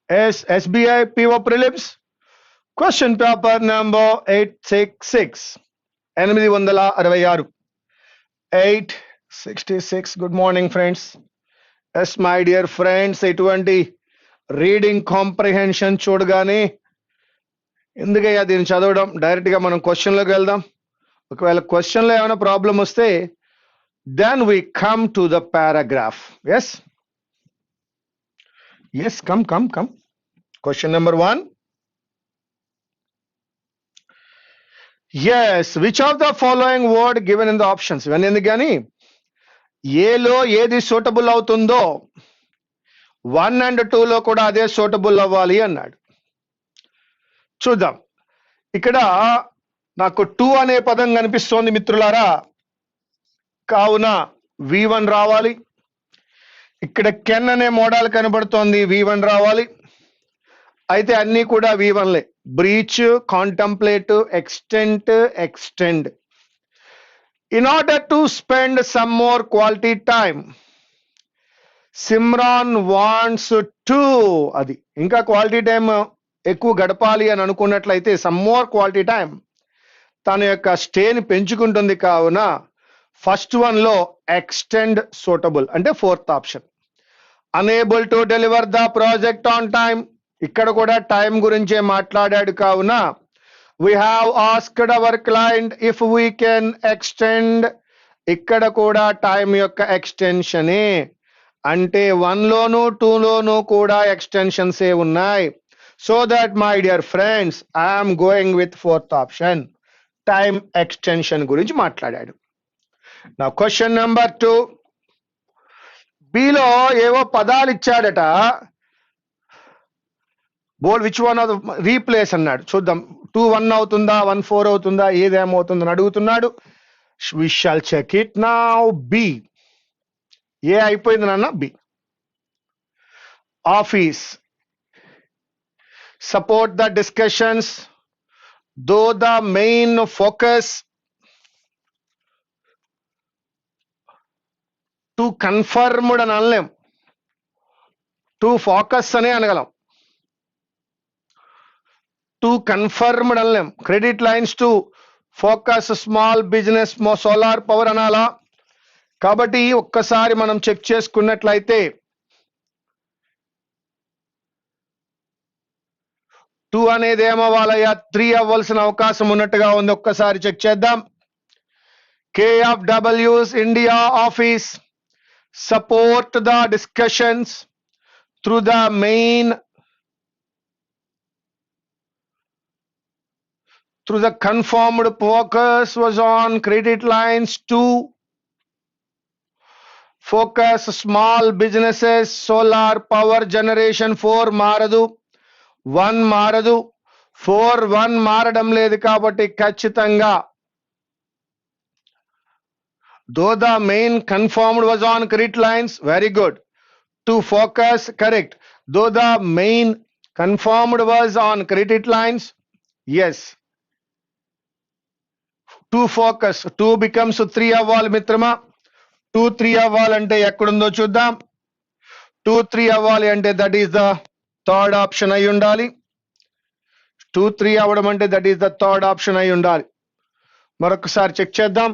SBI PO Prelims. Question paper number 866. 866. 866. Good morning, friends. Yes, my dear friends, ఇటువంటి reading comprehension చూడగానే ఎందుకయ్యా దీన్ని చదవడం, డైరెక్ట్గా మనం క్వశ్చన్లోకి వెళ్దాం. ఒకవేళ క్వశ్చన్లో ఏమైనా ప్రాబ్లం వస్తే then we come to the paragraph. Yes, come. Question number 1. Yes, which of the following word given in the options? ఇవన్నీ ఎందుకు కానీ ఏలో ఏది సూటబుల్ అవుతుందో 1 and 2 లో కూడా అదే సూటబుల్ అవ్వాలి అన్నాడు. చూద్దాం. ఇక్కడ నాకు 2 అనే పదం కనిపిస్తోంది మిత్రులారా, కావున V1 రావాలి. ఇక్కడ కెన్ అనే మోడల్ కనబడుతోంది, V1 రావాలి. అయితే అన్నీ కూడా V1లే. Breach, contemplate, extend. In order to spend some more quality time, Simran wants to, అది ఇంకా క్వాలిటీ టైం ఎక్కువ గడపాలి అని అనుకున్నట్లయితే సమ్ మోర్ క్వాలిటీ టైం, తన యొక్క స్టేని పెంచుకుంటుంది. కావున ఫస్ట్ వన్ లో ఎక్స్టెండ్ సూటబుల్ అంటే fourth option. Unable to deliver the project on time, ఇక్కడ కూడా టైం గురించే మాట్లాడాడు. కావున we have asked our client if we can extend, ఇక్కడ కూడా టైం యొక్క ఎక్స్టెన్షనే. అంటే 1 లోను 2 లోను కూడా ఎక్స్టెన్షన్స్ ఏ ఉన్నాయి. So that my dear friends, I'm going with fourth option, time extension గురించి మాట్లాడాడు. నా క్వశ్చన్ నెంబర్ 2. బిలో ఏవో పదాలు ఇచ్చాడట. బోల్ విచ్ వన్ ఆఫ్ రీప్లేస్ అన్నాడు. చూద్దాం. 2 1 అవుతుందా, 1 4 అవుతుందా, ఏదేమవుతుందని అడుగుతున్నాడు. We shall check it now. B. A అయిపోయింది నాన్న, B. Office. Support the discussions though the main focus. To confirmed అని అనలేం, టు ఫోకస్ అనే అనగలం. టు కన్ఫర్మ్డ్ అనలేం. Credit lines to focus small business solar power అనాలా. కాబట్టి ఒక్కసారి మనం చెక్ చేసుకున్నట్లయితే 2 అనేది ఏమవ్వాలయ్యా, 3 అవ్వాల్సిన అవకాశం ఉన్నట్టుగా ఉంది. ఒక్కసారి చెక్ చేద్దాం. KFW's India office support the discussions through the main through the confirmed focus was on credit lines to focus small businesses, solar power generation. 4 మారదు, 1 మారదు, 4 1 మారడం లేదు. కాబట్టి ఖచ్చితంగా though the main confirmed was on credit lines, very good. To focus, correct. Though the main confirmed was on credit lines, yes. To focus, 2 becomes 3 అవ్వాలి మిత్రమా. 2 3 అవ్వాలంటే ఎక్కడుందో చూద్దాం. 2 3 అవ్వాలి అంటే that is the third option అయి ఉండాలి. 2 3 అవ్వడం అంటే that is the third option అయి ఉండాలి. మరొకసారి చెక్ చేద్దాం.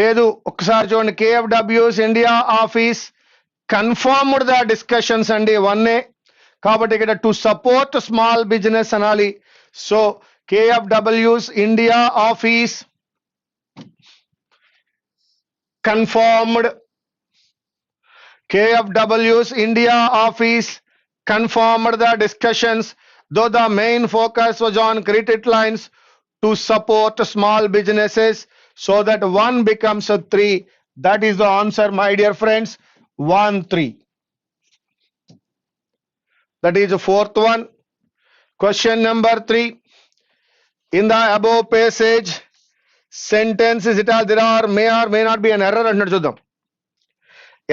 లేదు, ఒక్కసారి చూడండి. KFW's India office confirmed the discussions అండి, 1 కాబట్టి ఇక్కడ టు సపోర్ట్ స్మాల్ బిజినెస్ అనాలి. So KFW's India office confirmed. KFW's India office confirmed the discussions though the main focus was on credit lines to support small businesses, so that 1 becomes 3. That is the answer, my dear friends. 1 3. That is the fourth one. Question number 3. In the above passage, sentence is it all there are may or may not be an error అన్నట్టు చూద్దాం.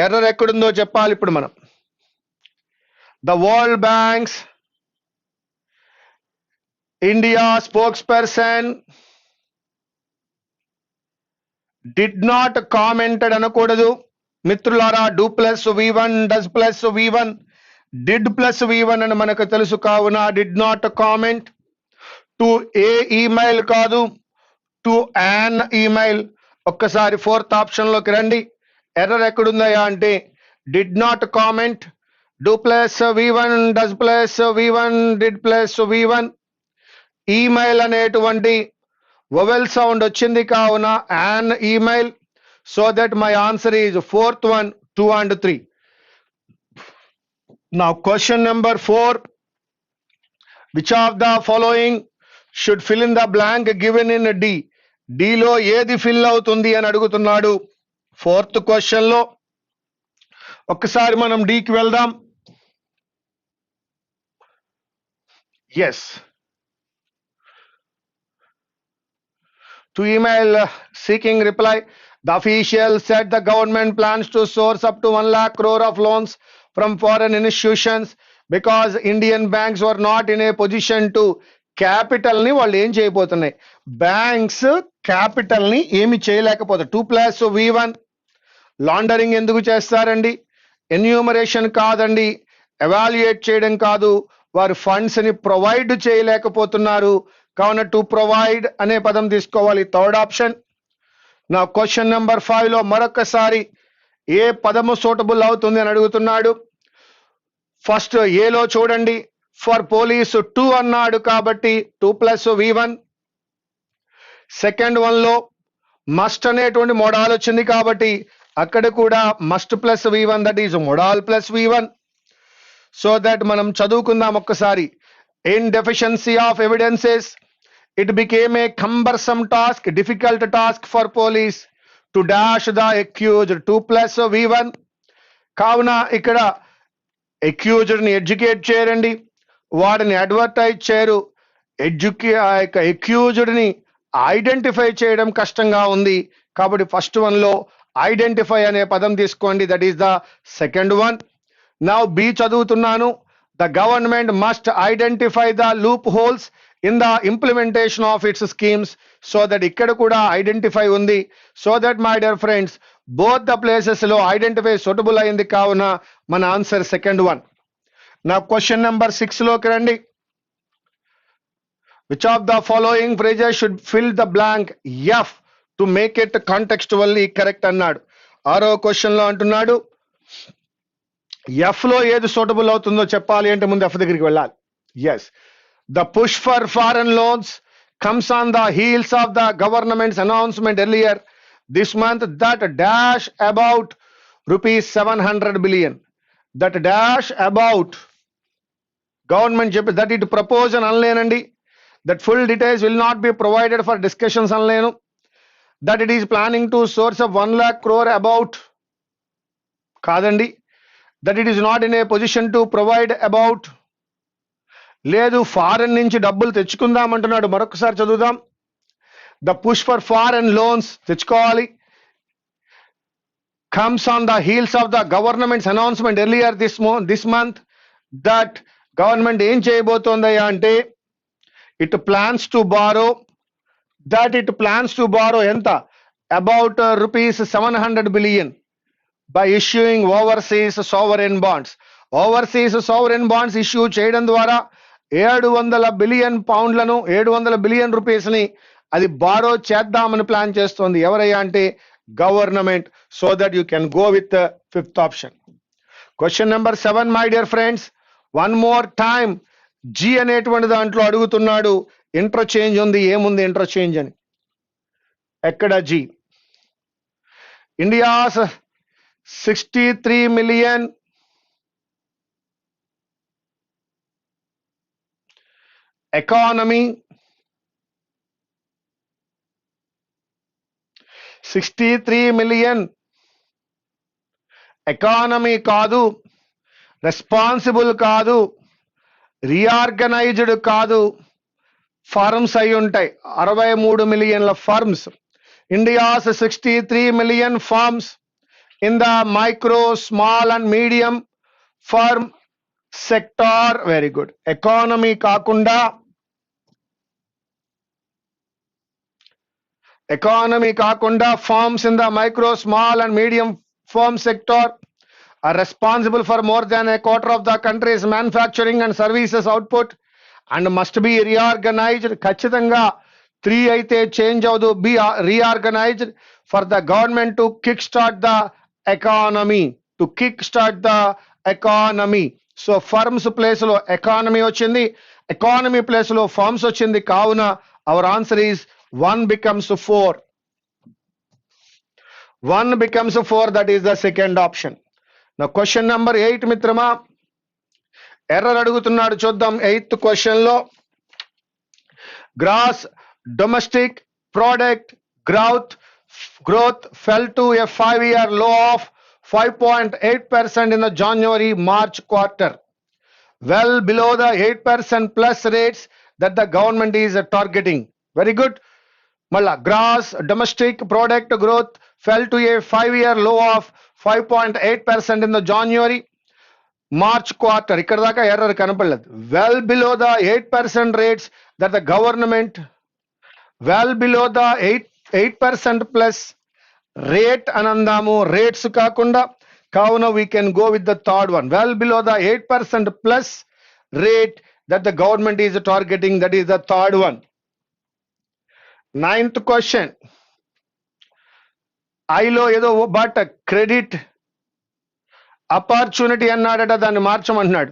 Error ఎక్కడుందో చెప్పాలి ఇప్పుడు మనం. The World Bank's India spokesperson did not commented అనకూడదు మిత్రులారా. Do plus V1 does plus V1 did plus V1 అని మనకు తెలుసు కావున did not comment. To A email కాదు, టు యాన్ ఈమెయిల్. ఒక్కసారి ఫోర్త్ ఆప్షన్ లోకి రండి. ఎర్రర్ ఎక్కడుందయా అంటే did not comment, do plus V1 does plus V1 did plus V1. Email అనేటువంటి వొవెల్ సౌండ్ వచ్చింది కావున an email. So that my answer is fourth one, 2 and 3. Now question number 4. Which of the following should fill in the blank given in D? D లో ఏది fill అవుతుంది అని అడుగుతున్నాడు fourth question లో. ఒక్కసారి మనం D కి వెళ్దాం. Yes, to email seeking reply. The official said the government plans to source up to 1 lakh crore of loans from foreign institutions because Indian banks were not in a position to capital ని వాళ్ళు ఏం చేయబోతున్నాయి, banks capital ని ఏమి చేయలేకపోతాయి. 2 plus V1 laundering ఎందుకు చేస్తారండి? Enumeration కాదండి, evaluate చేయడం కాదు, వారు ఫండ్స్ ని ప్రొవైడ్ చేయలేకపోతున్నారు కావున టు ప్రొవైడ్ అనే పదం తీసుకోవాలి. Third option. నా క్వశ్చన్ నెంబర్ 5 లో మరొకసారి ఏ పదము సూటబుల్ అవుతుంది అని అడుగుతున్నాడు. ఫస్ట్ ఏలో చూడండి, ఫర్ పోలీసు 2 అన్నాడు కాబట్టి 2 ప్లస్ V1. సెకండ్ వన్ లో మస్ట్ అనేటువంటి మోడాల్ వచ్చింది కాబట్టి అక్కడ కూడా must plus V1, that is modal plus V1. So that మనం చదువుకుందాం ఒక్కసారి. In deficiency of evidences it became a cumbersome task, difficult task for police to dash the accused. 2 plus V1. కావున ఇక్కడ అక్యూజ్డ్ ని ఎడ్యుకేట్ చేయరండి, వాడిని advertise చేయరు. Accused ని ఐడెంటిఫై చేయడం కష్టంగా ఉంది కాబట్టి ఫస్ట్ వన్ లో ఐడెంటిఫై అనే పదం తీసుకోండి, that is the second one. Now B చదువుతున్నాను. The government must identify the loophole in the implementation of its schemes. So that ఇక్కడ కూడా ఐడెంటిఫై ఉంది. So that my dear friends both the places లో identify suitable అయింది కావున మన answer second one. నా question number 6 లోకి రండి. Which of the following phrases should fill the blank F to make it contextually correct అన్నాడు. 6వ క్వశ్చన్ లో అంటున్నాడు ఎఫ్ లో ఏది సూటబుల్ అవుతుందో చెప్పాలి అంటే ముందు ఎఫ్ దగ్గరికి వెళ్ళాలి. Yes, the push for foreign loans comes on the heels of the government's announcement earlier this month that dash about rupees 700 billion. That dash about government that it propose an anlenandi, that full details will not be provided for discussions anlenu, that it is planning to source of 1 lakh crore about kadandi, that it is not in a position to provide about లేదు foreign నుంచి డబ్బులు తెచ్చుకుందాం అంటున్నాడు. మరొకసారి చదువుదాం. The push for foreign loans తెచ్చుకోవాలి. Comes on the heels of the government's announcement earlier this month that government ఏం చేయబోతోందయ్యా అంటే it plans to borrow, that it plans to borrow ఎంత about rupees 700 billion by issuing overseas sovereign bonds. Overseas sovereign bonds issue చేయడం ద్వారా 700 billion పౌండ్లను 700 billion rupees ని అది borrow చేద్దామని plan చేస్తోంది. ఎవరయ్యా అంటే government. So that you can go with fifth option. Question number 7 my dear friends, one more time G అనేటువంటి దాంట్లో అడుగుతున్నాడు. ఇంటర్చేంజ్ ఉంది, ఏముంది ఇంటర్చేంజ్ అని? ఎక్కడ G? India's 63 million economy, 63 million economy కాదు, రెస్పాన్సిబుల్ కాదు, రీఆర్గనైజ్డ్ కాదు, ఫర్మ్స్ అయి ఉంటాయి. 63 మిలియన్ల firms. India's 63 million firms in the micro, small and medium firm sector. Very good. Economy కాకుండా ఎకానమీ కాకుండా firms in the micro, small and medium firm sector are responsible for more than a quarter of the country's manufacturing and services output and must be reorganized. ఖచ్చితంగా 3 అయితే change అవదు, B reorganized for the government to kick start the economy. To kick start the economy. So firms place లో economy వచ్చింది, economy place లో firms వచ్చింది, కావున our answer is 1 becomes 4. 1 becomes 4, that is the second option. Now question number 8 మిత్రమా, error అడుగుతున్నాడు చూద్దాం. 8th question లో gross domestic product growth fell to a 5-year low of 5.8% in the January-March quarter, well below the 8% plus rates that the government is targeting. Very good. Malla, gross domestic product growth fell to a 5-year low of 5.8% in the January-March quarter. ఇక్కడ దాకా error కనపడలేదు. Well below the 8% rates that the government, well below the 8% plus rate anandamu, rates కాకుండా, కావున we can go with the third one. Well below the 8% plus rate that the government is targeting, that is the third one. 9th question, ఐలో ఏదో but credit opportunity అన్నాడట, దాన్ని మార్చమంటున్నాడు.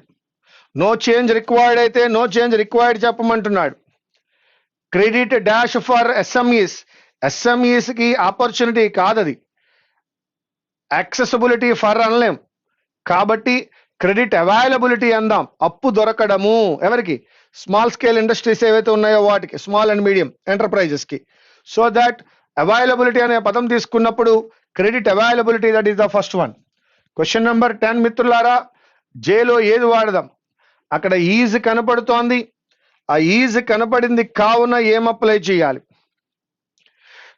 No change required అయితే no change required చెప్పమంటున్నాడు. Credit dash for SMEs, SMEs కి opportunity కాదది, accessibility for అనలేం, కాబట్టి క్రెడిట్ అవైలబిలిటీ అందాం. అప్పు దొరకడము ఎవరికి, స్మాల్ స్కేల్ ఇండస్ట్రీస్ ఏవైతే ఉన్నాయో వాటికి, స్మాల్ అండ్ మీడియం ఎంటర్ప్రైజెస్ కి. సో దట్ అవైలబిలిటీ అనే పదం తీసుకున్నప్పుడు credit availability, that is the first one. Question number 10 మిత్రులారా, జేలో ఏది వాడదాం? అక్కడ ఈజ్ కనపడుతోంది, ఆ ఈజ్ కనపడింది, కావున ఏం అప్లై చేయాలి?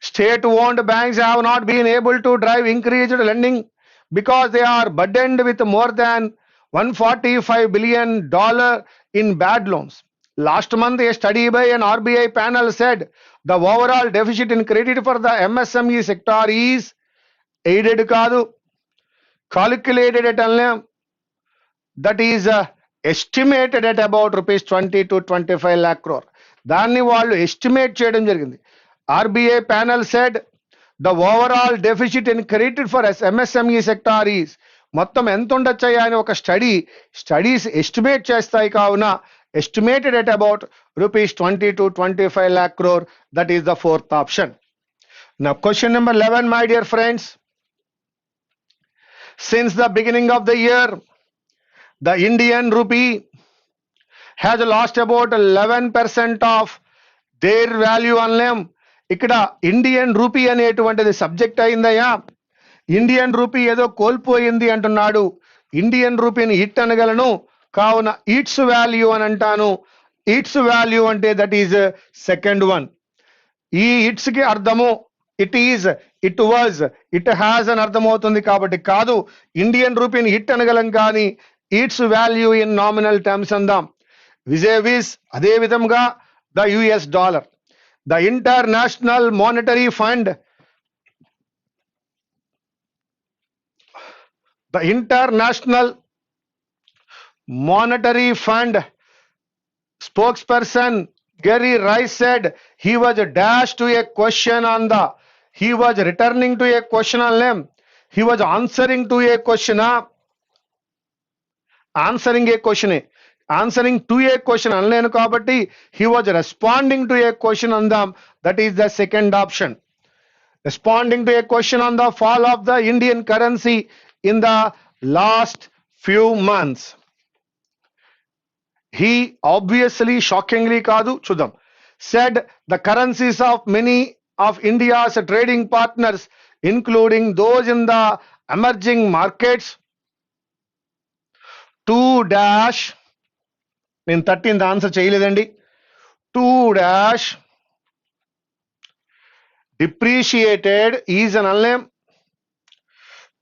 State-owned banks have not been able to drive increased lending because they are burdened with more than $145 billion in bad loans. Last month, a study by an RBI panel said the overall deficit in credit for the MSME sector is aided కాదు, calculated at that is estimated at about rupees 20 to 25 lakh crore. దాన్ని వాళ్ళు estimate చేయడం జరిగింది. RBI panel said the overall deficit in credit for MSME sector is, మొత్తం ఎంత ఉండొచ్చాయా అని ఒక studies estimate చేస్తాయి, కావున estimated at about rupees 20 to 25 lakh crore, that is the fourth option. Now question number 11, my dear friends, since the beginning of the year the Indian rupee has lost about 11% of their value అనలేం. ఇక్కడ Indian rupee అనేటువంటిది subject అయిందయ్యా. Indian rupee ఏదో కోల్పోయింది అంటున్నాడు. Indian రూపీని it అనగలను, కావున it's value అని అంటాను. It's value అంటే that is second one. ఈ ఇట్స్ కి అర్థము it is, it was, it has అని అర్థం అవుతుంది, కాబట్టి కాదు. ఇండియన్ రూపీని ఇట్ అనగలం, కానీ it's value in nominal terms అందాం. విజేవిస్ అదే విధంగా the US dollar. The International Monetary Fund, the International Monetary Fund spokesperson Gary Rice said he was dashed to a question on the, he was returning to a question on them, he was answering to a question, answering a question, answering to a question అనలేను, కాబట్టి he was responding to a question andam, that is the second option. Responding to a question on the fall of the Indian currency in the last few months. He obviously, shockingly కాదు, చూద్దాం. Said the currencies of many of India's trading partners, including those in the emerging markets, to dash, నేను 13th answer చేయలేదండి, to dash depreciated is అని అనలేం,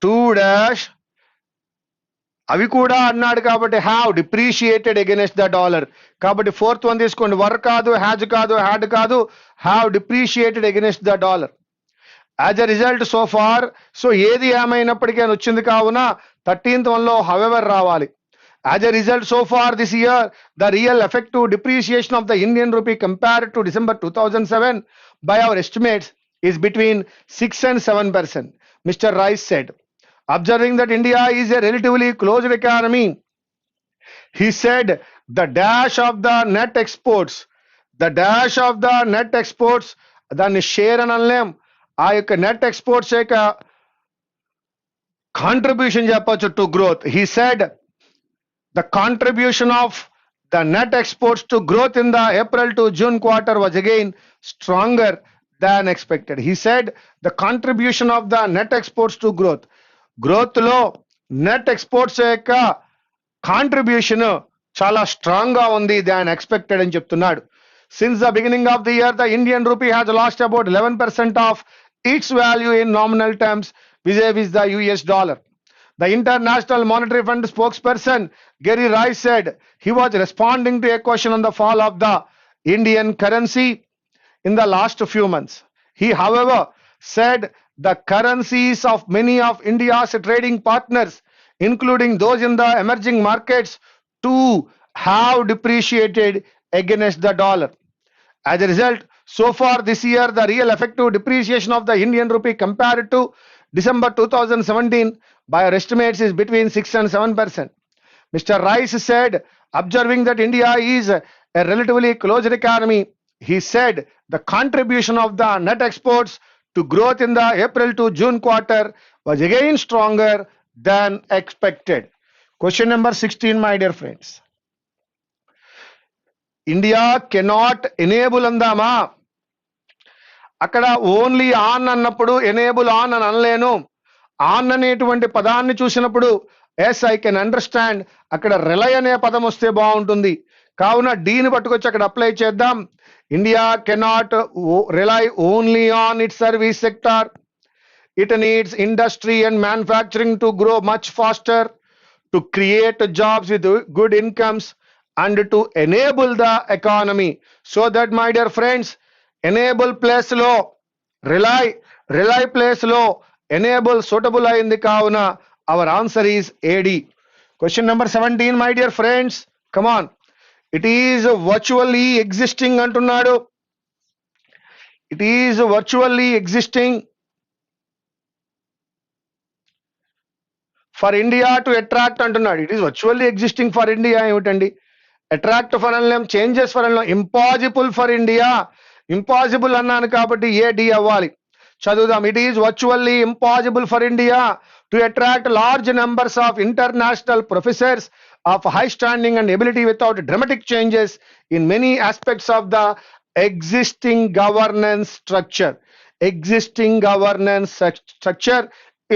to dash అవి కూడా అన్నాడు కాబట్టి have depreciated against the dollar. కాబట్టి ఫోర్త్ వన్ తీసుకోండి, వర్ కాదు, హ్యాజ్ కాదు, హ్యాడ్ కాదు, have depreciated against the dollar. As a result so far, so ఏది ఏమైనప్పటికీ అని వచ్చింది కావున 13th వన్లో హవెవర్ రావాలి. As a result, so far this year, the real effective depreciation of the Indian rupee compared to December 2007 by our estimates is between 6 and 7%, Mr. Rice said. Observing that India is a relatively closed economy, he said the dash of the net exports, దాన్ని share అని అనలేం, ఆ యొక్క net exports యొక్క contribution చెప్పొచ్చు to growth. He said the contribution of the net exports to growth in the April to June quarter was again stronger than expected. He said the contribution of the net exports to growth. Growth lo net exports యొక్క contribution చాలా strong గా ఉంది than expected అని చెప్తున్నాడు. Since the beginning of the year, the Indian rupee has lost about 11% of its value in nominal terms vis-a-vis the US dollar. The International Monetary Fund spokesperson Gary Rice said he was responding to a question on the fall of the Indian currency in the last few months. He, however, said the currencies of many of India's trading partners, including those in the emerging markets, too have depreciated against the dollar. As a result, so far this year, the real effective depreciation of the Indian rupee compared to December 2017 by our estimates is between 6 and 7%. Mr. Rice said, observing that India is a relatively closed economy, he said the contribution of the net exports to growth in the April to June quarter was again stronger than expected. Question number 16, my dear friends. India cannot enable andama. అక్కడ only on అన్నప్పుడు enable on అని అనలేను. On అనేటువంటి పదాన్ని చూసినప్పుడు yes I can understand, అక్కడ rely అనే పదం వస్తే బాగుంటుంది. కావున డీని పట్టుకొచ్చి అక్కడ అప్లై చేద్దాం. India cannot rely only on its service sector. It needs industry and manufacturing to grow much faster, to create jobs with good incomes and to enable the economy. So that my dear friends, enable place లో rely place లో enable suitable అయింది కావున our answer is A D. Question number 17, my dear friends, come on. It is virtually existing అంటున్నాడు. It is virtually existing for India to attract అంటున్నాడు. It is virtually existing for India ఏమిటండి? Attract for అనలేం, changes for అనలేం, impossible for India. Impossible అన్నాను కాబట్టి A D అవ్వాలి. చదువుదాం. It is virtually impossible for India to attract large numbers of international professors of high standing and ability without dramatic changes in many aspects of the existing governance structure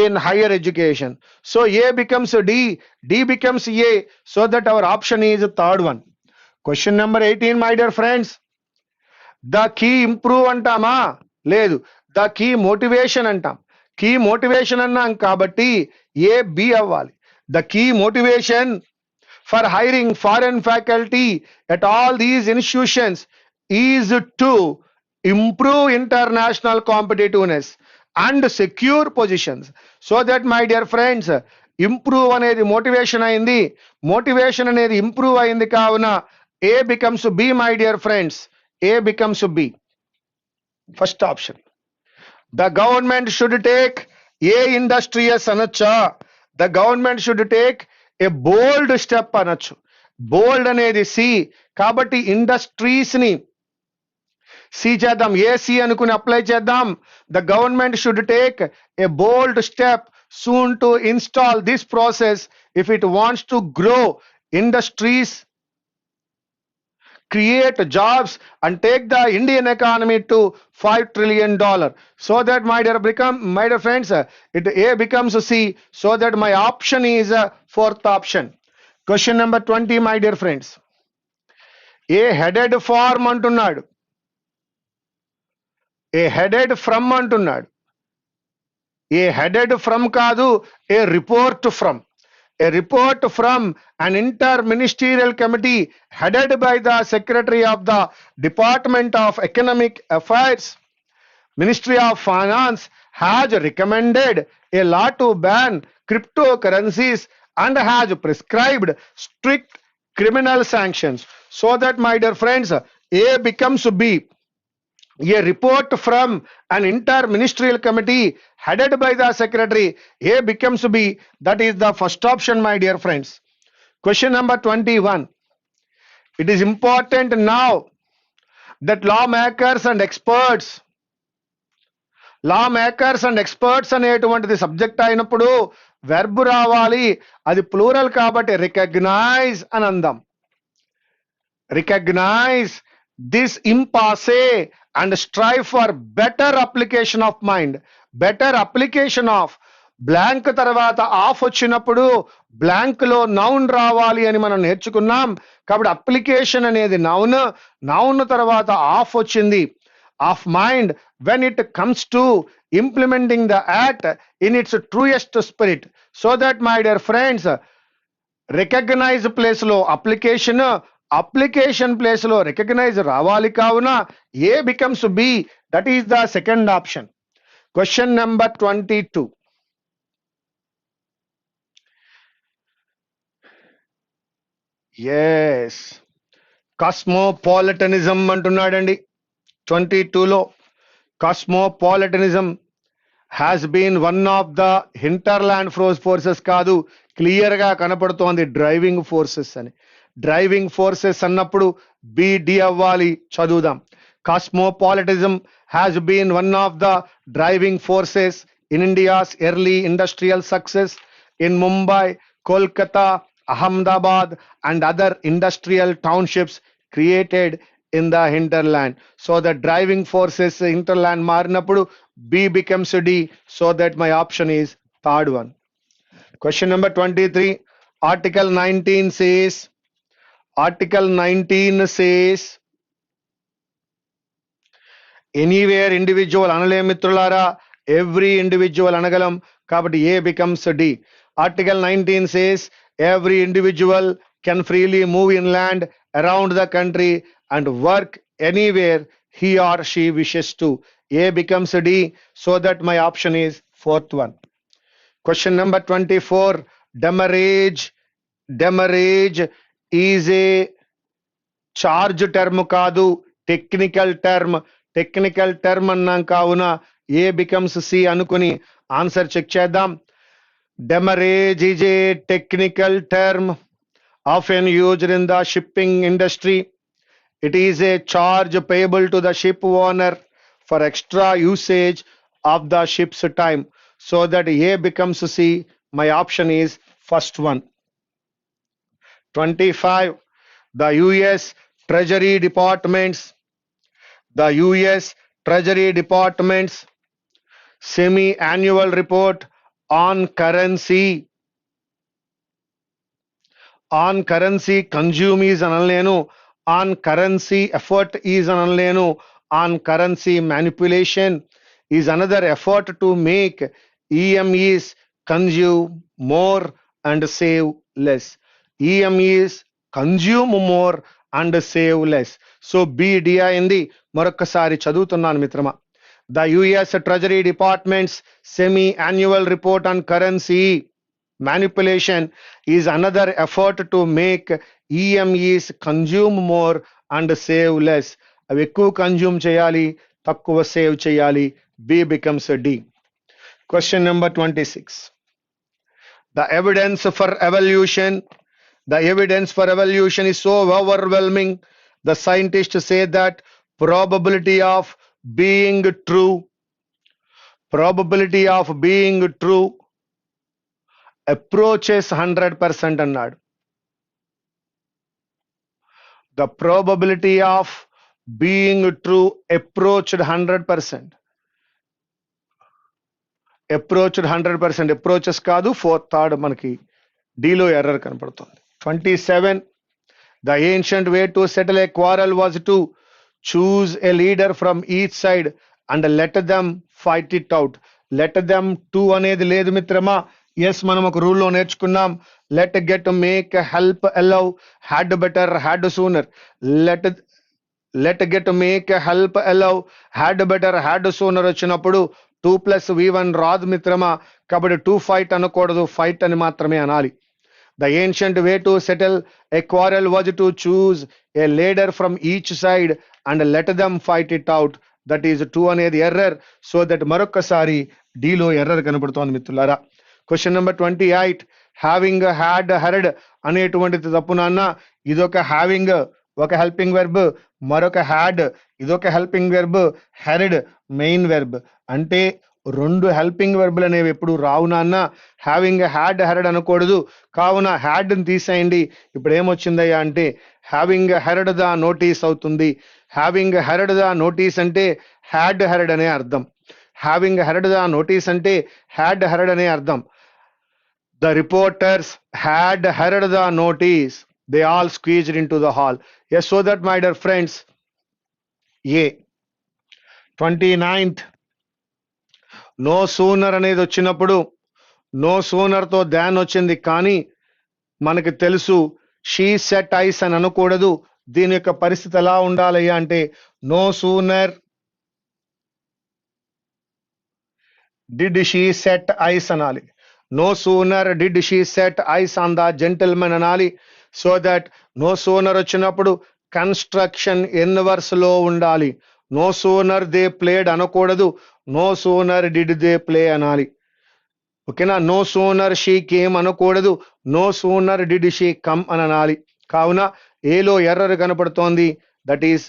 in higher education. So A becomes D, D becomes A, so that our option is the third one. Question number 18, my dear friends. The key improve అంటామా? లేదు, the key motivation అంటాం. Key motivation అన్నాం కాబట్టి A B అవ్వాలి. The key motivation for hiring foreign faculty at all these institutions is to improve international competitiveness and secure positions. So that my dear friends, improve అనేది motivation అయింది, motivation అనేది improve అయింది కావున A becomes B, my dear friends. A becomes B. First option. The government should take A industrious అనొచ్చా? The government should take A bold step అనొచ్చు. బోల్డ్ అనేది C కాబట్టి industries ని సి చేద్దాం. ఏసీ అనుకుని అప్లై చేద్దాం. The government should take a bold step soon to install this process if it wants to grow industries, create jobs and take the Indian economy to $5 trillion. So that my dear friends, it A becomes C, so that my option is fourth option. Question number 20, my dear friends. A headed form అంటున్నాడు, ఏ headed from అంటున్నాడు. ఏ headed from కాదు, A report from. A report from an interministerial committee headed by the Secretary of the Department of Economic Affairs, Ministry of Finance, has recommended a law to ban cryptocurrencies and has prescribed strict criminal sanctions. So that, my dear friends, A becomes B. A report from an interministerial committee headed by the secretary, A becomes B. That is the first option, my dear friends. Question number 21. It is important now that lawmakers and experts అనేటువంటిది subject అయినప్పుడు verb రావాలి. అది plural కాబట్టి recognise అని అందాం. Recognise this impasse and strive for better application of mind. Better application of blank తర్వాత of వచ్చినప్పుడు blank లో నౌన్ రావాలి అని మనం నేర్చుకున్నాం. కాబట్టి అప్లికేషన్ అనేది నౌన్ తర్వాత ఆఫ్ వచ్చింది. Of mind when it comes to implementing the act in its truest spirit. So that my dear friends, recognise place లో అప్లికేషన్ ప్లేస్ లో రికగ్నైజ్ రావాలి. కావున A becomes B. That is the second option. Question number 22. Yes, cosmopolitanism అంటున్నాడండి 22లో. Cosmopolitanism has been one of the hinterland forces కాదు, clear గా కనపడుతోంది driving forces అని. డ్రైవింగ్ ఫోర్సెస్ అన్నప్పుడు బిడి అవ్వాలి. చదువుదాం. Cosmopolitism has been one of the driving forces in India's early industrial success in Mumbai, Kolkata, Ahmedabad and other industrial townships created in the hinterland. So the driving forces hinterland మారినప్పుడు B becomes D. So that my option is third one. Question number 23. Article 19 says anywhere individual అనలే మిత్రులారా, every individual అనగలం కాబట్టి A becomes D. Article 19 says every individual can freely move inland around the country and work anywhere he or she wishes to. A becomes D. So that my option is fourth one. Question number 24. Demurrage is a charge term కాదు, technical term అన్నాం. కావున A becomes C అనుకుని answer check చేద్దాం. Demurrage is a technical term often used in the shipping industry. It is a charge payable to the ship owner for extra usage of the ship's time. So that A becomes C. My option is first one. 25. The US Treasury Department's semi-annual report on currency consume is అనలేను, on currency effort is అనలేను, on currency manipulation is another effort to make EMEs consume more and save less. EMEs consume more and save less. So BD అయింది. మరొకసారి చదువుతున్నాను మిత్రమా. The US Treasury Department's semi-annual report on currency manipulation is another effort to make EMEs consume more and save less. అవి ఎక్కువ consume చేయాలి, తక్కువ save చేయాలి. B becomes D. Question number 26. The evidence for evolution is so overwhelming. The scientists say that probability of being true approaches 100% అన్నాడు. The probability of being true approached 100%. approaches కాదు, third మనకి డీలో error కనపడుతుంది. 27. The ancient way to settle a quarrel was to choose a leader from each side and let them fight it out. Let them to అనేది లేదు మిత్రమా, yes మనం ఒక రూల్లో నేర్చుకున్నాం. Let get make help allow had better had sooner. Let let get make help allow had better had sooner వచ్చినప్పుడు 2+V1 రాదు మిత్రమా. కాబట్టి టు ఫైట్ అనకూడదు, ఫైట్ అని మాత్రమే అనాలి. The ancient way to settle a quarrel was to choose a leader from each side and let them fight it out. That is 2 అనేది error. So that మరొకసారి డీలో ఎర్రర్ కనబడుతోంది మిత్రులారా. Question number 28, having had heard అనేటువంటిది తప్పు నాన్న. ఇదొక having ఒక హెల్పింగ్ వెర్బ్, మరొక హ్యాడ్ ఇదొక helping verb, heard main verb. అంటే రెండు హెల్పింగ్ వెర్బులు అనేవి ఎప్పుడు రావు నాన్న. హ్యావింగ్ హ్యాడ్ హెర్డ్ అనకూడదు. కావున హ్యాడ్ ని తీసేయండి. ఇప్పుడు ఏమొచ్చిందయ్యా అంటే హ్యావింగ్ హెర్డ్ ద నోటీస్ అవుతుంది. హ్యావింగ్ హెర్డ్ ద నోటీస్ అంటే హ్యాడ్ హెర్డ్ అనే అర్థం. హ్యావింగ్ హెర్డ్ ద నోటీస్ అంటే హ్యాడ్ హెర్డ్ అనే అర్థం. The reporters had heard the notice. They all squeezed into the hall. Yes, so that, my dear friends, A. 29th, no sooner అనేది వచ్చినప్పుడు no sooner తో దాన్ వచ్చింది, కానీ మనకి తెలుసు షీ సెట్ ఐస్ అని అనకూడదు. దీని యొక్క పరిస్థితి ఎలా ఉండాలయ్యా అంటే no sooner did she set eyes అనాలి. No sooner did she set eyes on the gentlemen అనాలి. సో దట్ నో సూనర్ వచ్చినప్పుడు కన్స్ట్రక్షన్ ఇన్వర్స్ లో ఉండాలి. నో సూనర్ దే ప్లేడ్ అనకూడదు, no sooner did they play అనాలి. ఓకేనా. నో సూనర్ షీ కేమ్ అనకూడదు, no sooner did she come అని అనాలి. కావున ఏలో ఎర్రర్ కనపడుతోంది. That is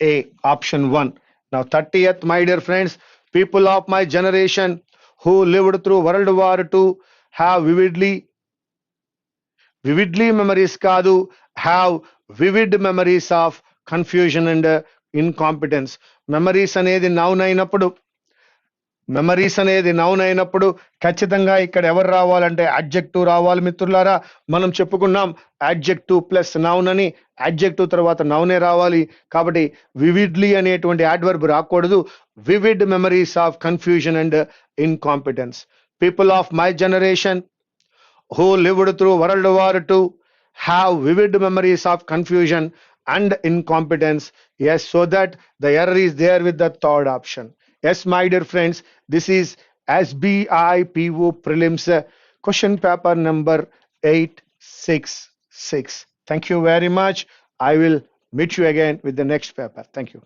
A, option 1. Now 30th, my dear friends, people of my generation who lived through World War II have vividly memories కాదు, have vivid memories of confusion and incompetence. Memories అనేది noun అయినప్పుడు ఖచ్చితంగా ఇక్కడ ఎవరు రావాలంటే adjective రావాలి మిత్రులారా. మనం చెప్పుకున్నాం అడ్జెక్టివ్ ప్లస్ నౌన్ అని. అడ్జెక్టివ్ తర్వాత నౌనే రావాలి. కాబట్టి వివిడ్లీ అనేటువంటి యాడ్వర్బ్ రాకూడదు. Vivid memories of confusion and incompetence. People of my generation who lived through World War II have vivid memories of confusion and incompetence. Yes, so that the error is there with the third option. Yes, my dear friends, this is SBIPO prelims question paper number 866. Thank you very much. I will meet you again with the next paper. Thank you.